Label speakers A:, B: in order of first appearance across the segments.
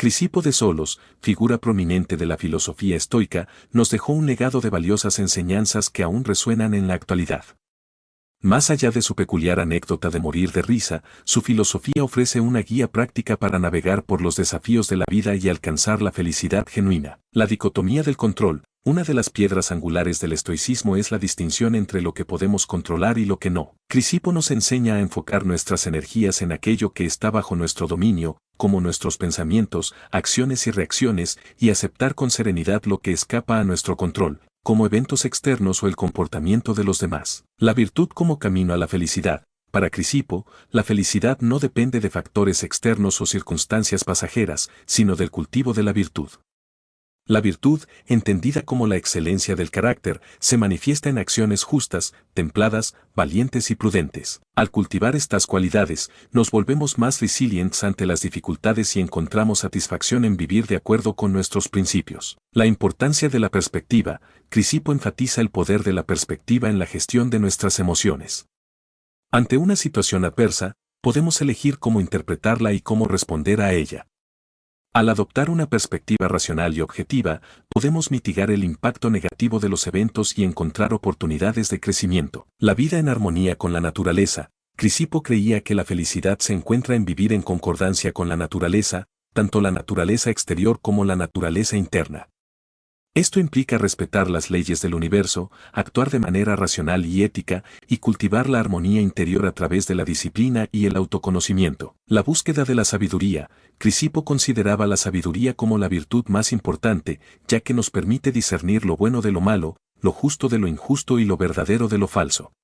A: Crisipo de Solos, figura prominente de la filosofía estoica, nos dejó un legado de valiosas enseñanzas que aún resuenan en la actualidad. Más allá de su peculiar anécdota de morir de risa, su filosofía ofrece una guía práctica para navegar por los desafíos de la vida y alcanzar la felicidad genuina. La dicotomía del control. Una de las piedras angulares del estoicismo es la distinción entre lo que podemos controlar y lo que no. Crisipo nos enseña a enfocar nuestras energías en aquello que está bajo nuestro dominio, como nuestros pensamientos, acciones y reacciones, y aceptar con serenidad lo que escapa a nuestro control, como eventos externos o el comportamiento de los demás. La virtud como camino a la felicidad. Para Crisipo, la felicidad no depende de factores externos o circunstancias pasajeras, sino del cultivo de la virtud. La virtud, entendida como la excelencia del carácter, se manifiesta en acciones justas, templadas, valientes y prudentes. Al cultivar estas cualidades, nos volvemos más resilientes ante las dificultades y encontramos satisfacción en vivir de acuerdo con nuestros principios. La importancia de la perspectiva. Crisipo enfatiza el poder de la perspectiva en la gestión de nuestras emociones. Ante una situación adversa, podemos elegir cómo interpretarla y cómo responder a ella. Al adoptar una perspectiva racional y objetiva, podemos mitigar el impacto negativo de los eventos y encontrar oportunidades de crecimiento. La vida en armonía con la naturaleza. Crisipo creía que la felicidad se encuentra en vivir en concordancia con la naturaleza, tanto la naturaleza exterior como la naturaleza interna. Esto implica respetar las leyes del universo, actuar de manera racional y ética, y cultivar la armonía interior a través de la disciplina y el autoconocimiento. La búsqueda de la sabiduría. Crisipo consideraba la sabiduría como la virtud más importante, ya que nos permite discernir lo bueno de lo malo, lo justo de lo injusto y lo verdadero de lo falso.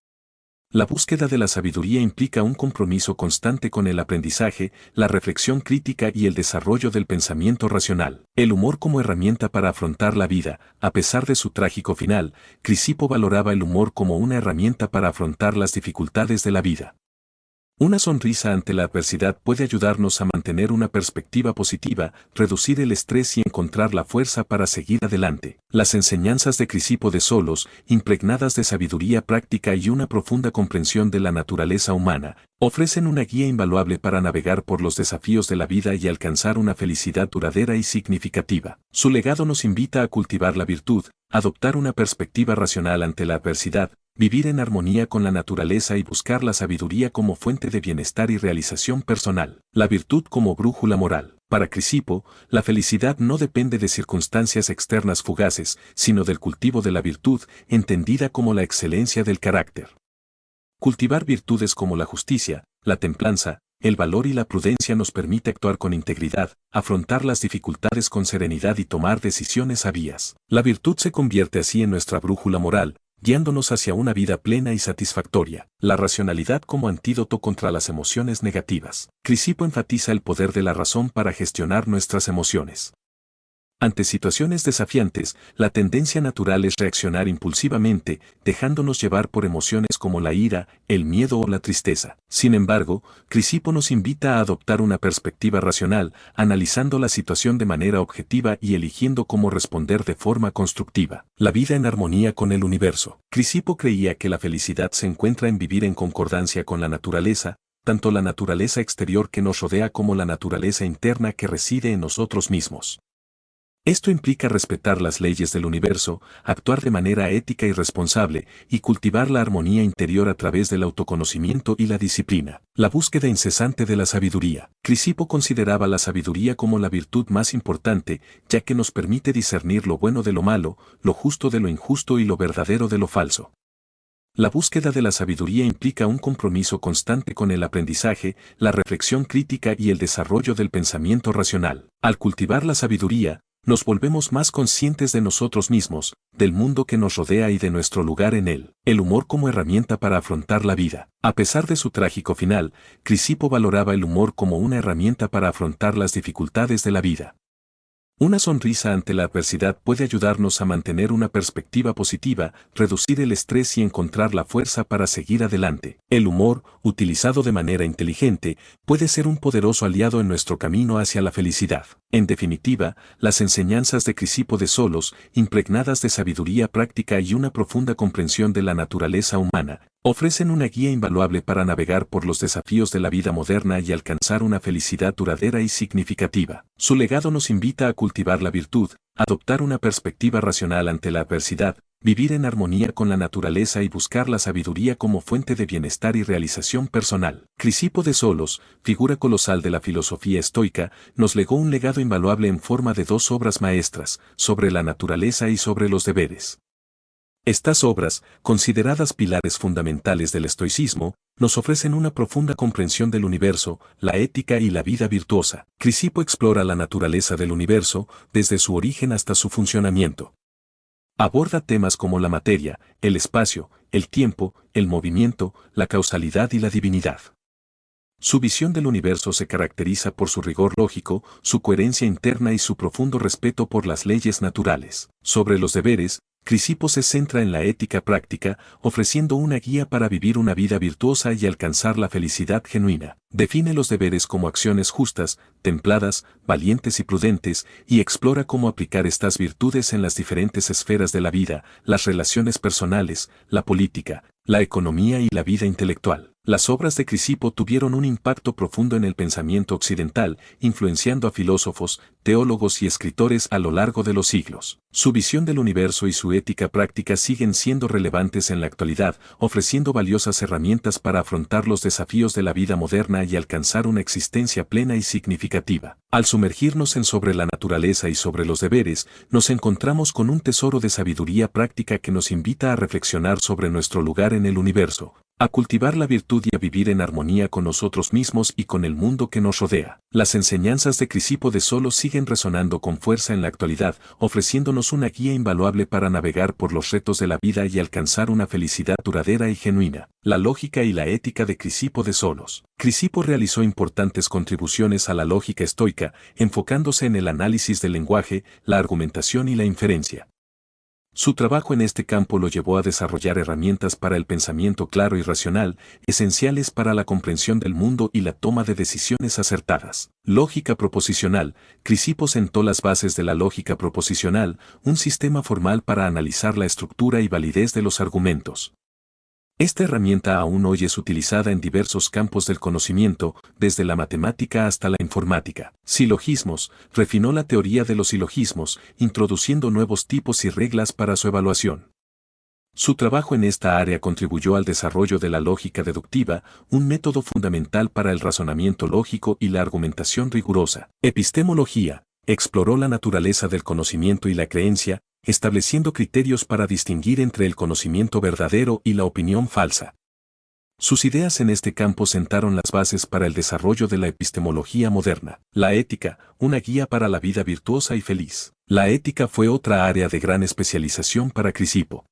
A: La búsqueda de la sabiduría implica un compromiso constante con el aprendizaje, la reflexión crítica y el desarrollo del pensamiento racional. El humor como herramienta para afrontar la vida. A pesar de su trágico final, Crisipo valoraba el humor como una herramienta para afrontar las dificultades de la vida. Una sonrisa ante la adversidad puede ayudarnos a mantener una perspectiva positiva, reducir el estrés y encontrar la fuerza para seguir adelante. Las enseñanzas de Crisipo de Solos, impregnadas de sabiduría práctica y una profunda comprensión de la naturaleza humana, ofrecen una guía invaluable para navegar por los desafíos de la vida y alcanzar una felicidad duradera y significativa. Su legado nos invita a cultivar la virtud, adoptar una perspectiva racional ante la adversidad, vivir en armonía con la naturaleza y buscar la sabiduría como fuente de bienestar y realización personal. La virtud como brújula moral. Para Crisipo, la felicidad no depende de circunstancias externas fugaces, sino del cultivo de la virtud, entendida como la excelencia del carácter. Cultivar virtudes como la justicia, la templanza, el valor y la prudencia nos permite actuar con integridad, afrontar las dificultades con serenidad y tomar decisiones sabias. La virtud se convierte así en nuestra brújula moral, guiándonos hacia una vida plena y satisfactoria. La racionalidad como antídoto contra las emociones negativas. Crisipo enfatiza el poder de la razón para gestionar nuestras emociones. Ante situaciones desafiantes, la tendencia natural es reaccionar impulsivamente, dejándonos llevar por emociones como la ira, el miedo o la tristeza. Sin embargo, Crisipo nos invita a adoptar una perspectiva racional, analizando la situación de manera objetiva y eligiendo cómo responder de forma constructiva. La vida en armonía con el universo. Crisipo creía que la felicidad se encuentra en vivir en concordancia con la naturaleza, tanto la naturaleza exterior que nos rodea como la naturaleza interna que reside en nosotros mismos. Esto implica respetar las leyes del universo, actuar de manera ética y responsable, y cultivar la armonía interior a través del autoconocimiento y la disciplina. La búsqueda incesante de la sabiduría. Crisipo consideraba la sabiduría como la virtud más importante, ya que nos permite discernir lo bueno de lo malo, lo justo de lo injusto y lo verdadero de lo falso. La búsqueda de la sabiduría implica un compromiso constante con el aprendizaje, la reflexión crítica y el desarrollo del pensamiento racional. Al cultivar la sabiduría, nos volvemos más conscientes de nosotros mismos, del mundo que nos rodea y de nuestro lugar en él. El humor como herramienta para afrontar la vida. A pesar de su trágico final, Crisipo valoraba el humor como una herramienta para afrontar las dificultades de la vida. Una sonrisa ante la adversidad puede ayudarnos a mantener una perspectiva positiva, reducir el estrés y encontrar la fuerza para seguir adelante. El humor, utilizado de manera inteligente, puede ser un poderoso aliado en nuestro camino hacia la felicidad. En definitiva, las enseñanzas de Crisipo de Solos, impregnadas de sabiduría práctica y una profunda comprensión de la naturaleza humana, ofrecen una guía invaluable para navegar por los desafíos de la vida moderna y alcanzar una felicidad duradera y significativa. Su legado nos invita a cultivar la virtud, adoptar una perspectiva racional ante la adversidad, vivir en armonía con la naturaleza y buscar la sabiduría como fuente de bienestar y realización personal. Crisipo de Solos, figura colosal de la filosofía estoica, nos legó un legado invaluable en forma de dos obras maestras, sobre la naturaleza y sobre los deberes. Estas obras, consideradas pilares fundamentales del estoicismo, nos ofrecen una profunda comprensión del universo, la ética y la vida virtuosa. Crisipo explora la naturaleza del universo, desde su origen hasta su funcionamiento. Aborda temas como la materia, el espacio, el tiempo, el movimiento, la causalidad y la divinidad. Su visión del universo se caracteriza por su rigor lógico, su coherencia interna y su profundo respeto por las leyes naturales. Sobre los deberes, Crisipo se centra en la ética práctica, ofreciendo una guía para vivir una vida virtuosa y alcanzar la felicidad genuina. Define los deberes como acciones justas, templadas, valientes y prudentes, y explora cómo aplicar estas virtudes en las diferentes esferas de la vida, las relaciones personales, la política, la economía y la vida intelectual. Las obras de Crisipo tuvieron un impacto profundo en el pensamiento occidental, influenciando a filósofos, teólogos y escritores a lo largo de los siglos. Su visión del universo y su ética práctica siguen siendo relevantes en la actualidad, ofreciendo valiosas herramientas para afrontar los desafíos de la vida moderna y alcanzar una existencia plena y significativa. Al sumergirnos en sobre la naturaleza y sobre los deberes, nos encontramos con un tesoro de sabiduría práctica que nos invita a reflexionar sobre nuestro lugar en el universo, a cultivar la virtud y a vivir en armonía con nosotros mismos y con el mundo que nos rodea. Las enseñanzas de Crisipo de Solos siguen resonando con fuerza en la actualidad, ofreciéndonos una guía invaluable para navegar por los retos de la vida y alcanzar una felicidad duradera y genuina. La lógica y la ética de Crisipo de Solos. Crisipo realizó importantes contribuciones a la lógica estoica, enfocándose en el análisis del lenguaje, la argumentación y la inferencia. Su trabajo en este campo lo llevó a desarrollar herramientas para el pensamiento claro y racional, esenciales para la comprensión del mundo y la toma de decisiones acertadas. Lógica proposicional. Crisipo sentó las bases de la lógica proposicional, un sistema formal para analizar la estructura y validez de los argumentos. Esta herramienta aún hoy es utilizada en diversos campos del conocimiento, desde la matemática hasta la informática. Silogismos. Refinó la teoría de los silogismos, introduciendo nuevos tipos y reglas para su evaluación. Su trabajo en esta área contribuyó al desarrollo de la lógica deductiva, un método fundamental para el razonamiento lógico y la argumentación rigurosa. Epistemología. Exploró la naturaleza del conocimiento y la creencia, estableciendo criterios para distinguir entre el conocimiento verdadero y la opinión falsa. Sus ideas en este campo sentaron las bases para el desarrollo de la epistemología moderna. La ética, una guía para la vida virtuosa y feliz. La ética fue otra área de gran especialización para Crisipo.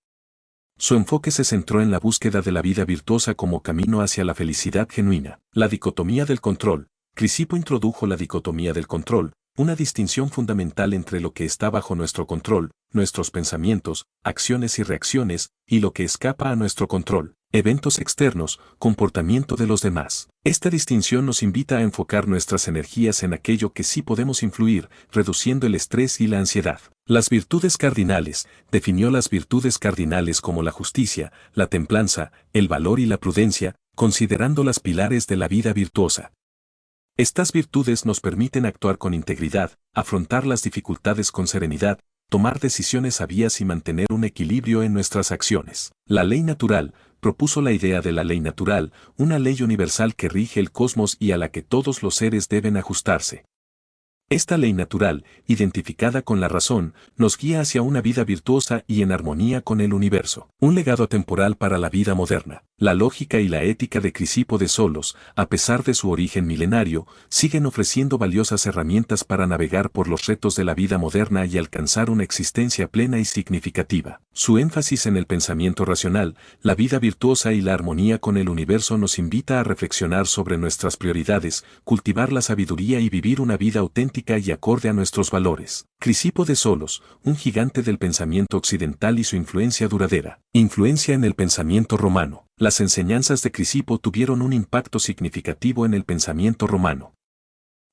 A: Su enfoque se centró en la búsqueda de la vida virtuosa como camino hacia la felicidad genuina. La dicotomía del control. Crisipo introdujo la dicotomía del control, una distinción fundamental entre lo que está bajo nuestro control, nuestros pensamientos, acciones y reacciones, y lo que escapa a nuestro control, eventos externos, comportamiento de los demás. Esta distinción nos invita a enfocar nuestras energías en aquello que sí podemos influir, reduciendo el estrés y la ansiedad. Las virtudes cardinales. Definió las virtudes cardinales como la justicia, la templanza, el valor y la prudencia, considerando las pilares de la vida virtuosa. Estas virtudes nos permiten actuar con integridad, afrontar las dificultades con serenidad, tomar decisiones sabias y mantener un equilibrio en nuestras acciones. La ley natural. Propuso la idea de la ley natural, una ley universal que rige el cosmos y a la que todos los seres deben ajustarse. Esta ley natural, identificada con la razón, nos guía hacia una vida virtuosa y en armonía con el universo. Un legado temporal para la vida moderna. La lógica y la ética de Crisipo de Solos, a pesar de su origen milenario, siguen ofreciendo valiosas herramientas para navegar por los retos de la vida moderna y alcanzar una existencia plena y significativa. Su énfasis en el pensamiento racional, la vida virtuosa y la armonía con el universo nos invita a reflexionar sobre nuestras prioridades, cultivar la sabiduría y vivir una vida auténtica y acorde a nuestros valores. Crisipo de Solos, un gigante del pensamiento occidental y su influencia duradera. Influencia en el pensamiento romano. Las enseñanzas de Crisipo tuvieron un impacto significativo en el pensamiento romano.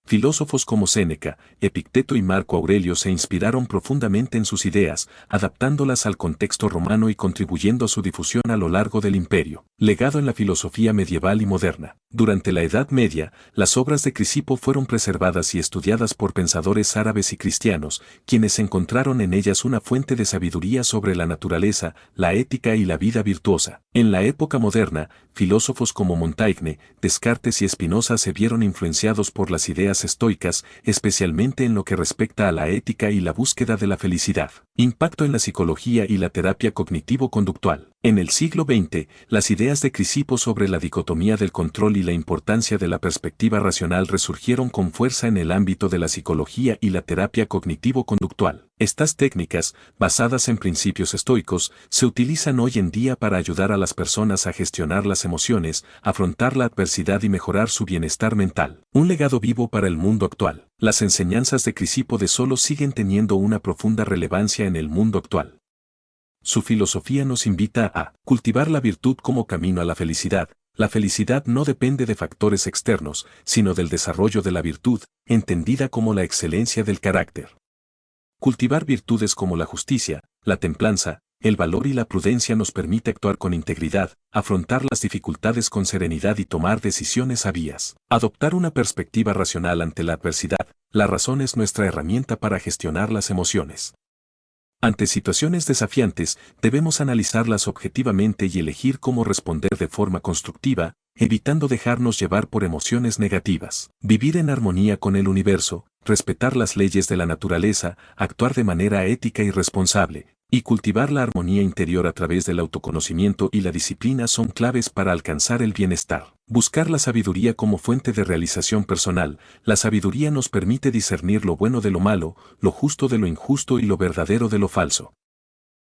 A: Filósofos como Séneca, Epicteto y Marco Aurelio se inspiraron profundamente en sus ideas, adaptándolas al contexto romano y contribuyendo a su difusión a lo largo del imperio. Legado en la filosofía medieval y moderna. Durante la Edad Media, las obras de Crisipo fueron preservadas y estudiadas por pensadores árabes y cristianos, quienes encontraron en ellas una fuente de sabiduría sobre la naturaleza, la ética y la vida virtuosa. En la época moderna, filósofos como Montaigne, Descartes y Spinoza se vieron influenciados por las ideas estoicas, especialmente en lo que respecta a la ética y la búsqueda de la felicidad. Impacto en la psicología y la terapia cognitivo-conductual. En el siglo XX, las ideas de Crisipo sobre la dicotomía del control y la importancia de la perspectiva racional resurgieron con fuerza en el ámbito de la psicología y la terapia cognitivo-conductual. Estas técnicas, basadas en principios estoicos, se utilizan hoy en día para ayudar a las personas a gestionar las emociones, afrontar la adversidad y mejorar su bienestar mental. Un legado vivo para el mundo actual. Las enseñanzas de Crisipo de Solos siguen teniendo una profunda relevancia en el mundo actual. Su filosofía nos invita a cultivar la virtud como camino a la felicidad. La felicidad no depende de factores externos, sino del desarrollo de la virtud, entendida como la excelencia del carácter. Cultivar virtudes como la justicia, la templanza, el valor y la prudencia nos permite actuar con integridad, afrontar las dificultades con serenidad y tomar decisiones sabias. Adoptar una perspectiva racional ante la adversidad. La razón es nuestra herramienta para gestionar las emociones. Ante situaciones desafiantes, debemos analizarlas objetivamente y elegir cómo responder de forma constructiva, evitando dejarnos llevar por emociones negativas. Vivir en armonía con el universo, respetar las leyes de la naturaleza, actuar de manera ética y responsable, y cultivar la armonía interior a través del autoconocimiento y la disciplina son claves para alcanzar el bienestar. Buscar la sabiduría como fuente de realización personal. La sabiduría nos permite discernir lo bueno de lo malo, lo justo de lo injusto y lo verdadero de lo falso.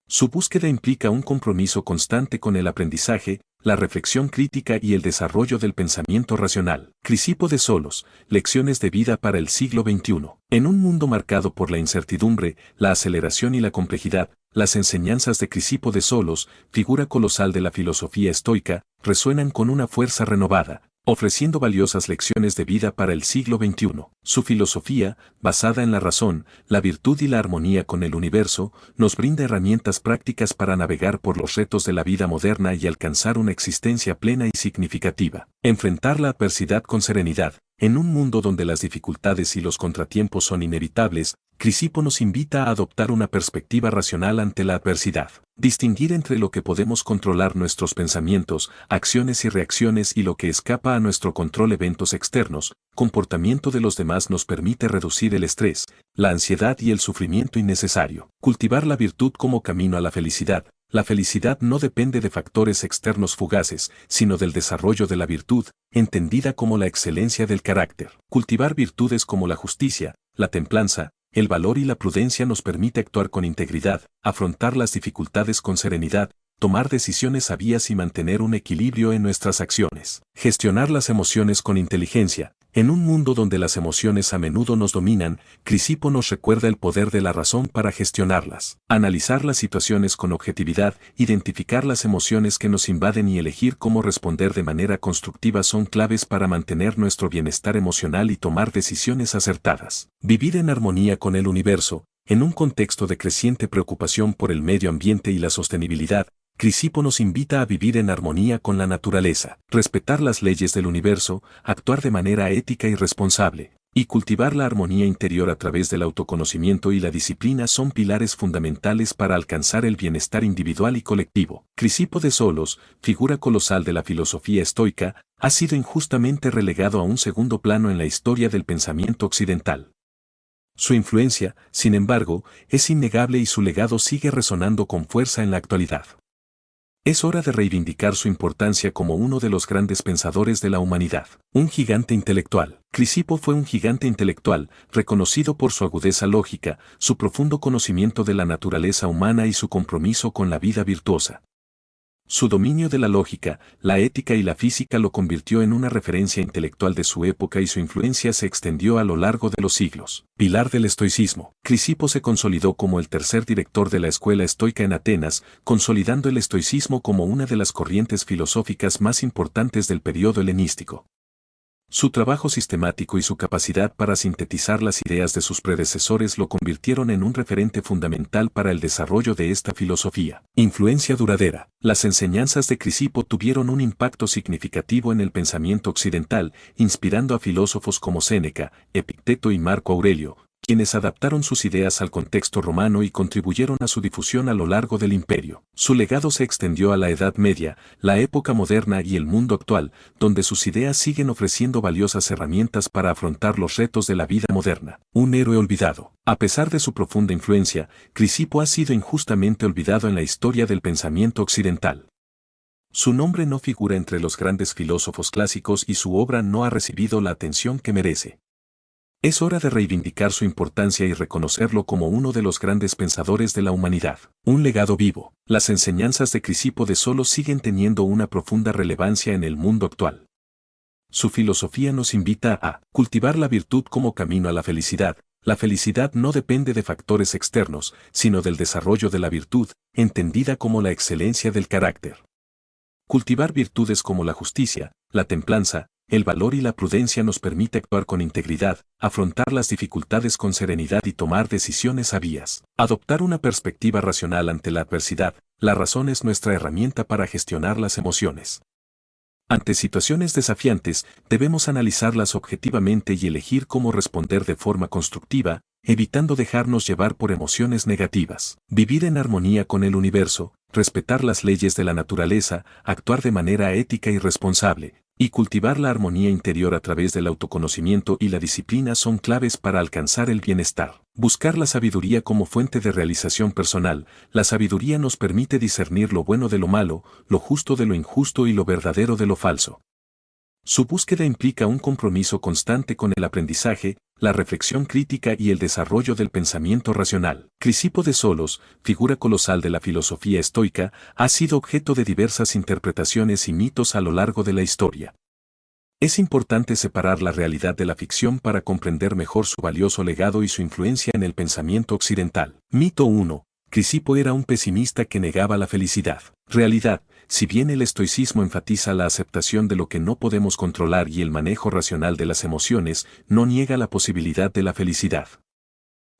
A: Su búsqueda implica un compromiso constante con el aprendizaje, la reflexión crítica y el desarrollo del pensamiento racional. Crisipo de Solos, lecciones de vida para el siglo XXI. En un mundo marcado por la incertidumbre, la aceleración y la complejidad, las enseñanzas de Crisipo de Solos, figura colosal de la filosofía estoica, resuenan con una fuerza renovada, ofreciendo valiosas lecciones de vida para el siglo XXI. Su filosofía, basada en la razón, la virtud y la armonía con el universo, nos brinda herramientas prácticas para navegar por los retos de la vida moderna y alcanzar una existencia plena y significativa. Enfrentar la adversidad con serenidad. En un mundo donde las dificultades y los contratiempos son inevitables, Crisipo nos invita a adoptar una perspectiva racional ante la adversidad. Distinguir entre lo que podemos controlar, nuestros pensamientos, acciones y reacciones, y lo que escapa a nuestro control, eventos externos, comportamiento de los demás, nos permite reducir el estrés, la ansiedad y el sufrimiento innecesario. Cultivar la virtud como camino a la felicidad. La felicidad no depende de factores externos fugaces, sino del desarrollo de la virtud, entendida como la excelencia del carácter. Cultivar virtudes como la justicia, la templanza, el valor y la prudencia nos permite actuar con integridad, afrontar las dificultades con serenidad, tomar decisiones sabias y mantener un equilibrio en nuestras acciones. Gestionar las emociones con inteligencia. En un mundo donde las emociones a menudo nos dominan, Crisipo nos recuerda el poder de la razón para gestionarlas. Analizar las situaciones con objetividad, identificar las emociones que nos invaden y elegir cómo responder de manera constructiva son claves para mantener nuestro bienestar emocional y tomar decisiones acertadas. Vivir en armonía con el universo. En un contexto de creciente preocupación por el medio ambiente y la sostenibilidad, Crisipo nos invita a vivir en armonía con la naturaleza, respetar las leyes del universo, actuar de manera ética y responsable, y cultivar la armonía interior a través del autoconocimiento y la disciplina son pilares fundamentales para alcanzar el bienestar individual y colectivo. Crisipo de Solos, figura colosal de la filosofía estoica, ha sido injustamente relegado a un segundo plano en la historia del pensamiento occidental. Su influencia, sin embargo, es innegable y su legado sigue resonando con fuerza en la actualidad. Es hora de reivindicar su importancia como uno de los grandes pensadores de la humanidad. Un gigante intelectual. Crisipo fue un gigante intelectual, reconocido por su agudeza lógica, su profundo conocimiento de la naturaleza humana y su compromiso con la vida virtuosa. Su dominio de la lógica, la ética y la física lo convirtió en una referencia intelectual de su época y su influencia se extendió a lo largo de los siglos. Pilar del estoicismo. Crisipo se consolidó como el tercer director de la escuela estoica en Atenas, consolidando el estoicismo como una de las corrientes filosóficas más importantes del periodo helenístico. Su trabajo sistemático y su capacidad para sintetizar las ideas de sus predecesores lo convirtieron en un referente fundamental para el desarrollo de esta filosofía. Influencia duradera. Las enseñanzas de Crisipo tuvieron un impacto significativo en el pensamiento occidental, inspirando a filósofos como Séneca, Epicteto y Marco Aurelio, quienes adaptaron sus ideas al contexto romano y contribuyeron a su difusión a lo largo del imperio. Su legado se extendió a la Edad Media, la época moderna y el mundo actual, donde sus ideas siguen ofreciendo valiosas herramientas para afrontar los retos de la vida moderna. Un héroe olvidado. A pesar de su profunda influencia, Crisipo ha sido injustamente olvidado en la historia del pensamiento occidental. Su nombre no figura entre los grandes filósofos clásicos y su obra no ha recibido la atención que merece. Es hora de reivindicar su importancia y reconocerlo como uno de los grandes pensadores de la humanidad. Un legado vivo. Las enseñanzas de Crisipo de Solos siguen teniendo una profunda relevancia en el mundo actual. Su filosofía nos invita a cultivar la virtud como camino a la felicidad. La felicidad no depende de factores externos, sino del desarrollo de la virtud, entendida como la excelencia del carácter. Cultivar virtudes como la justicia, la templanza, el valor y la prudencia nos permite actuar con integridad, afrontar las dificultades con serenidad y tomar decisiones sabias. Adoptar una perspectiva racional ante la adversidad. La razón es nuestra herramienta para gestionar las emociones. Ante situaciones desafiantes, debemos analizarlas objetivamente y elegir cómo responder de forma constructiva, evitando dejarnos llevar por emociones negativas. Vivir en armonía con el universo, respetar las leyes de la naturaleza, actuar de manera ética y responsable, y cultivar la armonía interior a través del autoconocimiento y la disciplina son claves para alcanzar el bienestar. Buscar la sabiduría como fuente de realización personal. La sabiduría nos permite discernir lo bueno de lo malo, lo justo de lo injusto y lo verdadero de lo falso. Su búsqueda implica un compromiso constante con el aprendizaje, la reflexión crítica y el desarrollo del pensamiento racional. Crisipo de Solos, figura colosal de la filosofía estoica, ha sido objeto de diversas interpretaciones y mitos a lo largo de la historia. Es importante separar la realidad de la ficción para comprender mejor su valioso legado y su influencia en el pensamiento occidental. Mito 1. Crisipo era un pesimista que negaba la felicidad. Realidad. Si bien el estoicismo enfatiza la aceptación de lo que no podemos controlar y el manejo racional de las emociones, no niega la posibilidad de la felicidad.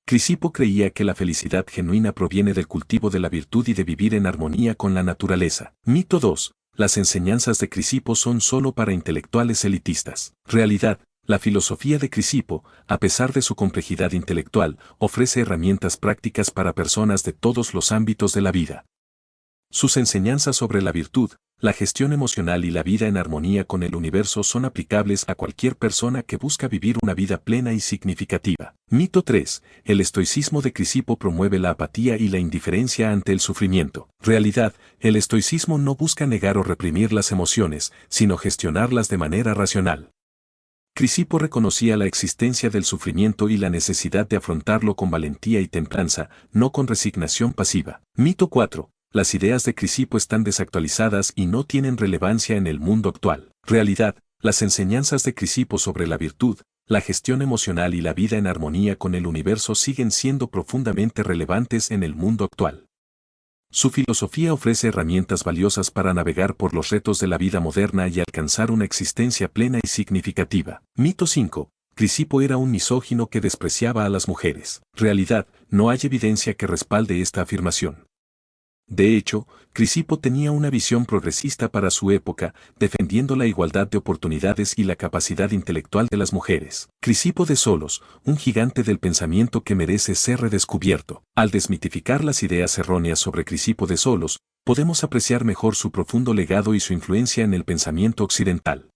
A: Crisipo creía que la felicidad genuina proviene del cultivo de la virtud y de vivir en armonía con la naturaleza. Mito 2. Las enseñanzas de Crisipo son solo para intelectuales elitistas. Realidad. La filosofía de Crisipo, a pesar de su complejidad intelectual, ofrece herramientas prácticas para personas de todos los ámbitos de la vida. Sus enseñanzas sobre la virtud, la gestión emocional y la vida en armonía con el universo son aplicables a cualquier persona que busca vivir una vida plena y significativa. Mito 3. El estoicismo de Crisipo promueve la apatía y la indiferencia ante el sufrimiento. Realidad, el estoicismo no busca negar o reprimir las emociones, sino gestionarlas de manera racional. Crisipo reconocía la existencia del sufrimiento y la necesidad de afrontarlo con valentía y templanza, no con resignación pasiva. Mito 4. Las ideas de Crisipo están desactualizadas y no tienen relevancia en el mundo actual. Realidad, las enseñanzas de Crisipo sobre la virtud, la gestión emocional y la vida en armonía con el universo siguen siendo profundamente relevantes en el mundo actual. Su filosofía ofrece herramientas valiosas para navegar por los retos de la vida moderna y alcanzar una existencia plena y significativa. Mito 5. Crisipo era un misógino que despreciaba a las mujeres. Realidad, no hay evidencia que respalde esta afirmación. De hecho, Crisipo tenía una visión progresista para su época, defendiendo la igualdad de oportunidades y la capacidad intelectual de las mujeres. Crisipo de Solos, un gigante del pensamiento que merece ser redescubierto. Al desmitificar las ideas erróneas sobre Crisipo de Solos, podemos apreciar mejor su profundo legado y su influencia en el pensamiento occidental.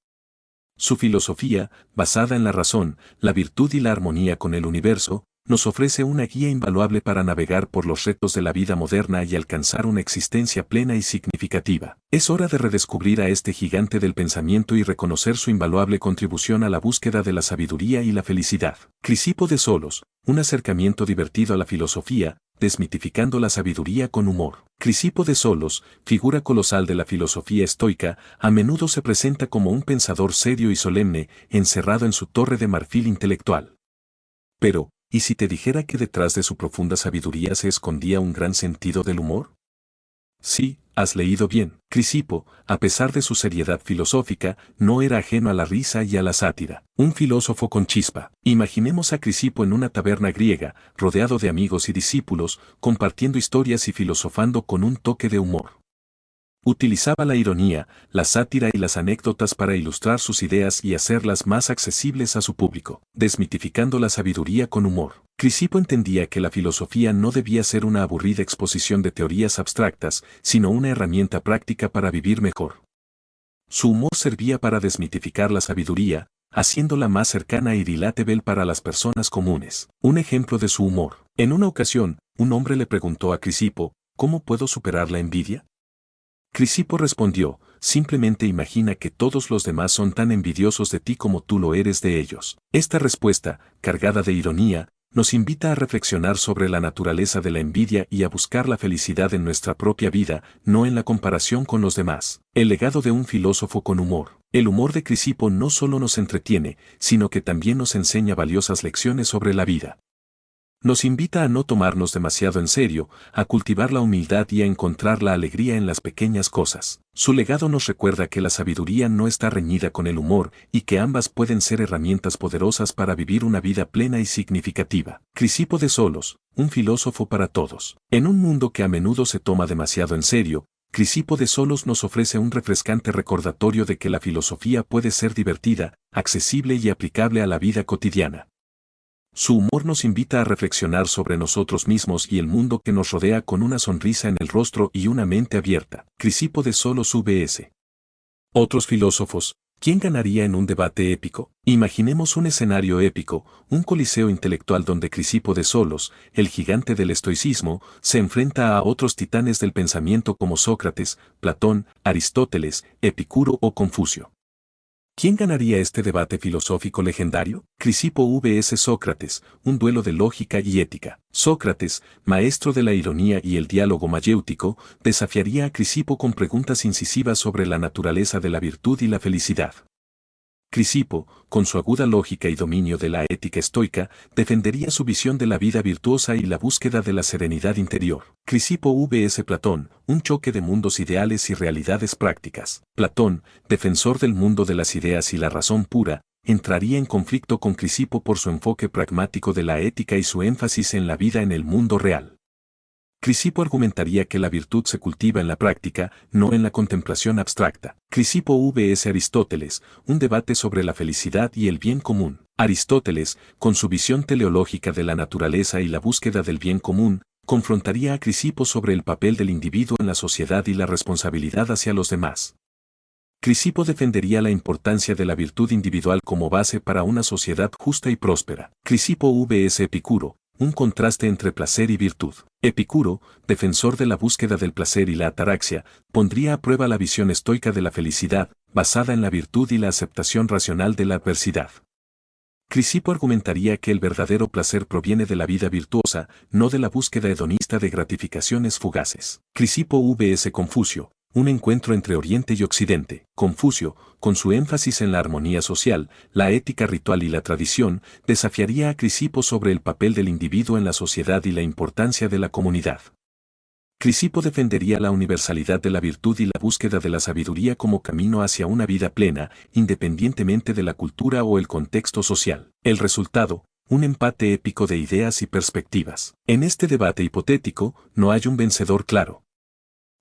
A: Su filosofía, basada en la razón, la virtud y la armonía con el universo, nos ofrece una guía invaluable para navegar por los retos de la vida moderna y alcanzar una existencia plena y significativa. Es hora de redescubrir a este gigante del pensamiento y reconocer su invaluable contribución a la búsqueda de la sabiduría y la felicidad. Crisipo de Solos, un acercamiento divertido a la filosofía, desmitificando la sabiduría con humor. Crisipo de Solos, figura colosal de la filosofía estoica, a menudo se presenta como un pensador serio y solemne, encerrado en su torre de marfil intelectual. Pero, ¿y si te dijera que detrás de su profunda sabiduría se escondía un gran sentido del humor? Sí, has leído bien. Crisipo, a pesar de su seriedad filosófica, no era ajeno a la risa y a la sátira. Un filósofo con chispa. Imaginemos a Crisipo en una taberna griega, rodeado de amigos y discípulos, compartiendo historias y filosofando con un toque de humor. Utilizaba la ironía, la sátira y las anécdotas para ilustrar sus ideas y hacerlas más accesibles a su público, desmitificando la sabiduría con humor. Crisipo entendía que la filosofía no debía ser una aburrida exposición de teorías abstractas, sino una herramienta práctica para vivir mejor. Su humor servía para desmitificar la sabiduría, haciéndola más cercana y relatable para las personas comunes. Un ejemplo de su humor. En una ocasión, un hombre le preguntó a Crisipo, ¿cómo puedo superar la envidia? Crisipo respondió, simplemente imagina que todos los demás son tan envidiosos de ti como tú lo eres de ellos. Esta respuesta, cargada de ironía, nos invita a reflexionar sobre la naturaleza de la envidia y a buscar la felicidad en nuestra propia vida, no en la comparación con los demás. El legado de un filósofo con humor. El humor de Crisipo no solo nos entretiene, sino que también nos enseña valiosas lecciones sobre la vida. Nos invita a no tomarnos demasiado en serio, a cultivar la humildad y a encontrar la alegría en las pequeñas cosas. Su legado nos recuerda que la sabiduría no está reñida con el humor y que ambas pueden ser herramientas poderosas para vivir una vida plena y significativa. Crisipo de Solos, un filósofo para todos. En un mundo que a menudo se toma demasiado en serio, Crisipo de Solos nos ofrece un refrescante recordatorio de que la filosofía puede ser divertida, accesible y aplicable a la vida cotidiana. Su humor nos invita a reflexionar sobre nosotros mismos y el mundo que nos rodea con una sonrisa en el rostro y una mente abierta. Crisipo de Solos vs. Otros filósofos. ¿Quién ganaría en un debate épico? Imaginemos un escenario épico, un coliseo intelectual donde Crisipo de Solos, el gigante del estoicismo, se enfrenta a otros titanes del pensamiento como Sócrates, Platón, Aristóteles, Epicuro o Confucio. ¿Quién ganaría este debate filosófico legendario? Crisipo vs Sócrates, un duelo de lógica y ética. Sócrates, maestro de la ironía y el diálogo mayéutico, desafiaría a Crisipo con preguntas incisivas sobre la naturaleza de la virtud y la felicidad. Crisipo, con su aguda lógica y dominio de la ética estoica, defendería su visión de la vida virtuosa y la búsqueda de la serenidad interior. Crisipo vs Platón, un choque de mundos ideales y realidades prácticas. Platón, defensor del mundo de las ideas y la razón pura, entraría en conflicto con Crisipo por su enfoque pragmático de la ética y su énfasis en la vida en el mundo real. Crisipo argumentaría que la virtud se cultiva en la práctica, no en la contemplación abstracta. Crisipo vs Aristóteles, un debate sobre la felicidad y el bien común. Aristóteles, con su visión teleológica de la naturaleza y la búsqueda del bien común, confrontaría a Crisipo sobre el papel del individuo en la sociedad y la responsabilidad hacia los demás. Crisipo defendería la importancia de la virtud individual como base para una sociedad justa y próspera. Crisipo vs Epicuro, un contraste entre placer y virtud. Epicuro, defensor de la búsqueda del placer y la ataraxia, pondría a prueba la visión estoica de la felicidad, basada en la virtud y la aceptación racional de la adversidad. Crisipo argumentaría que el verdadero placer proviene de la vida virtuosa, no de la búsqueda hedonista de gratificaciones fugaces. Crisipo vs Confucio, un encuentro entre Oriente y Occidente. Confucio, con su énfasis en la armonía social, la ética ritual y la tradición, desafiaría a Crisipo sobre el papel del individuo en la sociedad y la importancia de la comunidad. Crisipo defendería la universalidad de la virtud y la búsqueda de la sabiduría como camino hacia una vida plena, independientemente de la cultura o el contexto social. El resultado, un empate épico de ideas y perspectivas. En este debate hipotético, no hay un vencedor claro.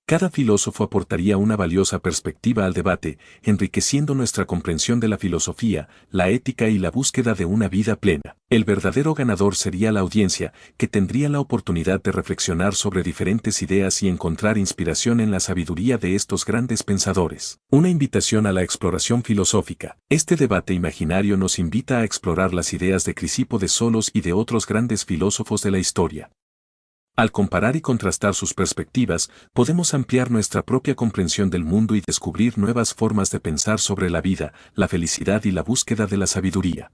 A: Cada filósofo aportaría una valiosa perspectiva al debate, enriqueciendo nuestra comprensión de la filosofía, la ética y la búsqueda de una vida plena. El verdadero ganador sería la audiencia, que tendría la oportunidad de reflexionar sobre diferentes ideas y encontrar inspiración en la sabiduría de estos grandes pensadores. Una invitación a la exploración filosófica. Este debate imaginario nos invita a explorar las ideas de Crisipo de Solos y de otros grandes filósofos de la historia. Al comparar y contrastar sus perspectivas, podemos ampliar nuestra propia comprensión del mundo y descubrir nuevas formas de pensar sobre la vida, la felicidad y la búsqueda de la sabiduría.